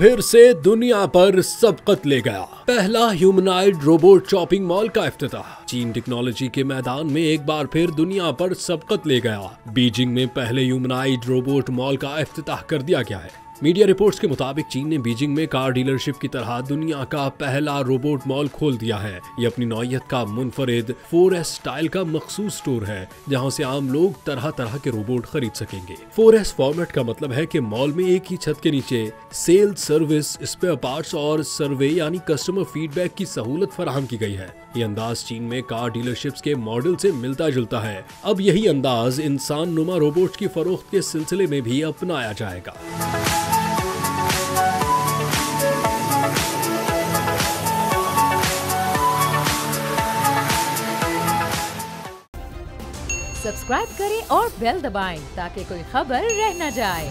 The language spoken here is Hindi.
फिर से दुनिया पर सबकत ले गया। पहला ह्यूमनॉइड रोबोट शॉपिंग मॉल का इफ्तिताह। चीन टेक्नोलॉजी के मैदान में एक बार फिर दुनिया पर सबकत ले गया। बीजिंग में पहले ह्यूमनॉइड रोबोट मॉल का इफ्तिताह कर दिया गया है। मीडिया रिपोर्ट्स के मुताबिक चीन ने बीजिंग में कार डीलरशिप की तरह दुनिया का पहला रोबोट मॉल खोल दिया है। ये अपनी नौयत का मुनफरिद 4S स्टाइल का मखसूस स्टोर है, जहां से आम लोग तरह तरह के रोबोट खरीद सकेंगे। 4S फॉर्मेट का मतलब है कि मॉल में एक ही छत के नीचे सेल, सर्विस, स्पेयर पार्ट्स और सर्वे यानी कस्टमर फीडबैक की सहूलत फराहम की गई है। ये अंदाज चीन में कार डीलरशिप्स के मॉडल से मिलता जुलता है। अब यही अंदाज इंसान नुमा रोबोट की फरोख्त के सिलसिले में भी अपनाया जाएगा। सब्सक्राइब करें और बेल दबाएं ताकि कोई खबर रह न जाए।